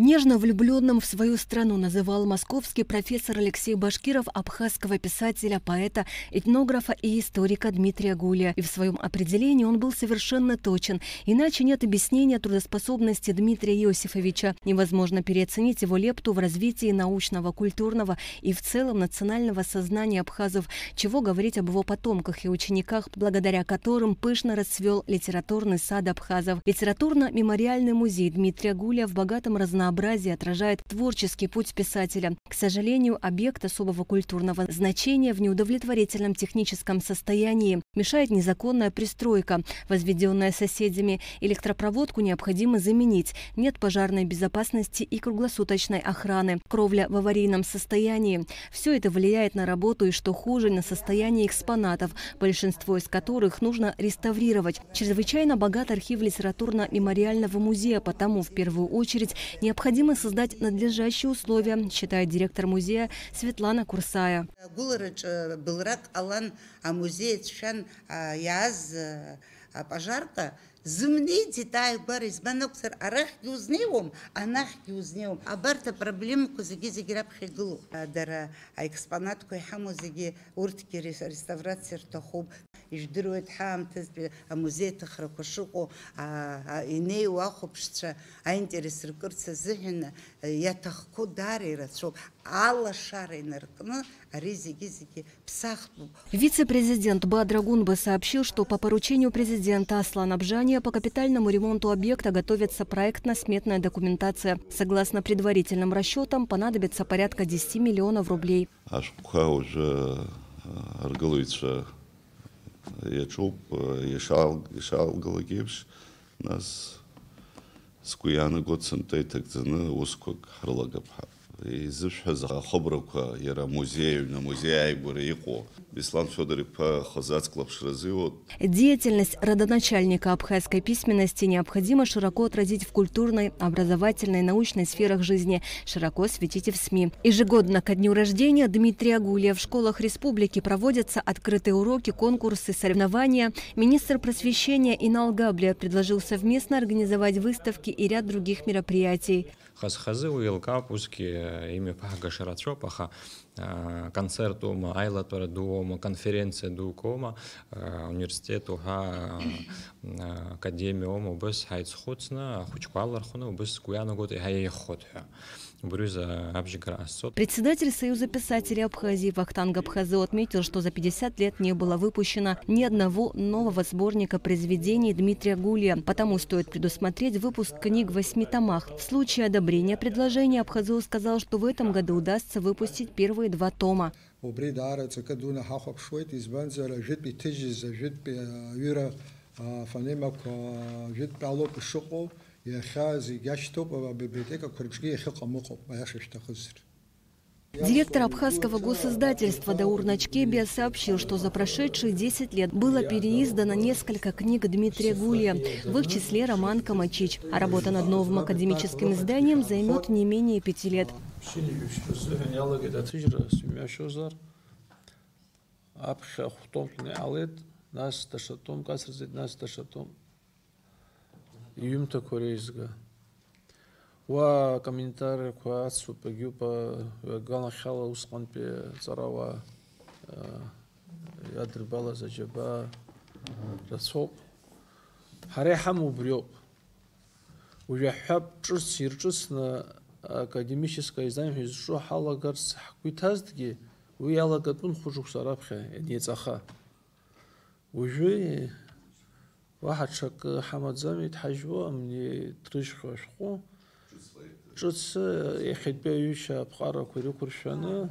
Нежно влюбленным в свою страну называл московский профессор Алексей Башкиров абхазского писателя, поэта, этнографа и историка Дмитрия Гулия. И в своем определении он был совершенно точен. Иначе нет объяснения трудоспособности Дмитрия Иосифовича. Невозможно переоценить его лепту в развитии научного, культурного и в целом национального сознания абхазов, чего говорить об его потомках и учениках, благодаря которым пышно расцвел литературный сад абхазов. Литературно-мемориальный музей Дмитрия Гулия в богатом разнообразии отражает творческий путь писателя. К сожалению, объект особого культурного значения в неудовлетворительном техническом состоянии. Мешает незаконная пристройка, возведенная соседями. Электропроводку необходимо заменить. Нет пожарной безопасности и круглосуточной охраны. Кровля в аварийном состоянии. Все это влияет на работу и, что хуже, на состояние экспонатов, большинство из которых нужно реставрировать. Чрезвычайно богат архив литературно-мемориального музея, потому в первую очередь необходимо создать надлежащие условия, считает директор музея Светлана Курсая. Зумни детай барис баноксер арах юзнеум анах юзнеум абарта проблемку заги рабхигу дара экспонатку хаму заги уртки реставрация тахуб издрует хамтез музей тахракушуку иней уахубшца интерес рекурса зехна я тахку дари рацу алла шаринеркна аризиги псахбу. Вице-президент Бадра Гунбы сообщил, что по поручению президента Аслана Абжания по капитальному ремонту объекта готовится проектно-сметная документация. Согласно предварительным расчетам, понадобится порядка 10 миллионов рублей. уже аргалуется ячуп, ешал галагивш, нас скуяна год сантей так зана ускок харлагабха. И зашхаз хабрука яра музею на музее бурейко. Беслан Федорович по хазацклап разывод. Деятельность родоначальника абхазской письменности необходимо широко отразить в культурной, образовательной, научной сферах жизни, широко светить и в СМИ. Ежегодно ко дню рождения Дмитрия Гулия в школах республики проводятся открытые уроки, конкурсы, соревнования. Министр просвещения Инал Габлия предложил совместно организовать выставки и ряд других мероприятий. Хазхазы уилка пуски ими пага шарачо паха концерту айлатора дуома конференция дукома университету га академиому без хайцхоцна хучкалархуна без куяна год и хайхот. Председатель Союза писателей Абхазии Вахтанг Абхазы отметил, что за 50 лет не было выпущено ни одного нового сборника произведений Дмитрия Гулия. Потому стоит предусмотреть выпуск книг в 8 томах. В случае одобрения предложения Абхазы сказал, что в этом году удастся выпустить первые 2 тома. Директор абхазского госиздательства Даур Начкебия сообщил, что за прошедшие 10 лет было переиздано несколько книг Дмитрия Гулия, в их числе роман «Камачич». А работа над новым академическим изданием займет не менее 5 лет. ва комментарий квацу погюпа галахала усқанпе царава ядрбала заджаба расоп харехаму брёк уже хаб чирчус на академическое издание что халагарс квитаздги уялагатун хужук сарабха не цаха уже واحد شك حمد زميت حجوا من تريشخو جس يخد بيوشا بقارة كوري كورشانا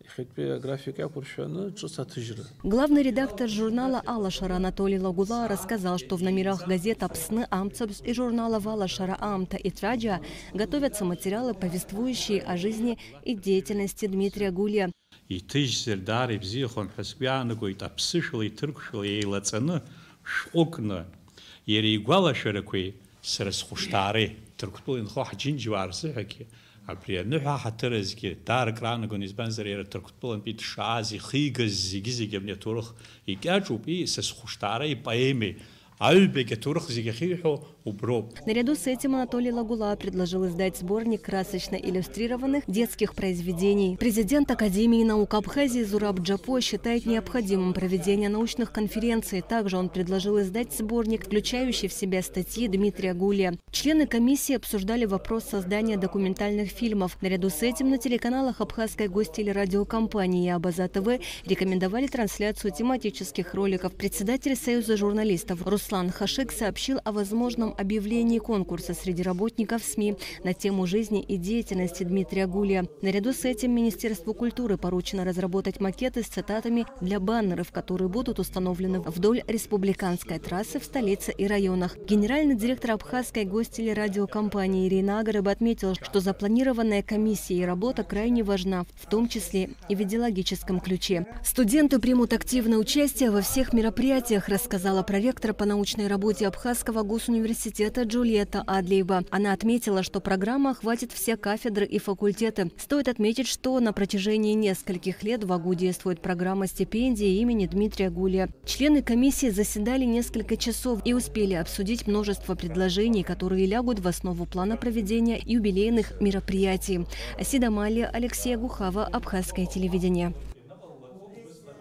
يخد بي графика كورشانا جس تجرى. Главный редактор журнала «Алашара» Анатолий Лагула рассказал, что в номерах газет «Апсны Амцабс» и журнала «Валашара Амта» и «Траджа» готовятся материалы, повествующие о жизни и деятельности Дмитрия Гулия. И тысячи дари бзихон хасбиану гуит апсышли туркшли и лацаны шокна еригвала шаракой срасхуштаре турктулин хох джинджварсыхаки априянуха хатырызки даркраны гонизбанзер турктулин бит шази хигаз зигизиге мне турх и кячуп и срасхуштаре и поэми Наряду с этим Анатолий Лагула предложил издать сборник красочно-иллюстрированных детских произведений. Президент Академии наук Абхазии Зураб Джапо считает необходимым проведение научных конференций. Также он предложил издать сборник, включающий в себя статьи Дмитрия Гулия. Члены комиссии обсуждали вопрос создания документальных фильмов. Наряду с этим на телеканалах Абхазской гостелерадиокомпании Абаза ТВ рекомендовали трансляцию тематических роликов. Председатель Союза журналистов Руслан Хашик сообщил о возможном объявлении конкурса среди работников СМИ на тему жизни и деятельности Дмитрия Гулия. Наряду с этим Министерству культуры поручено разработать макеты с цитатами для баннеров, которые будут установлены вдоль республиканской трассы в столице и районах. Генеральный директор Абхазской гостелерадиокомпании Ирина Агареба отметил, что запланированная комиссией работа крайне важна, в том числе и в идеологическом ключе. Студенты примут активное участие во всех мероприятиях, рассказала проректор по научной работе Абхазского госуниверситета Джульетта Адлиева. Она отметила, что программа охватит все кафедры и факультеты. Стоит отметить, что на протяжении нескольких лет в АГУ действует программа стипендии имени Дмитрия Гулия. Члены комиссии заседали несколько часов и успели обсудить множество предложений, которые лягут в основу плана проведения юбилейных мероприятий. Асида Малия, Алексей Гухава, Абхазское телевидение.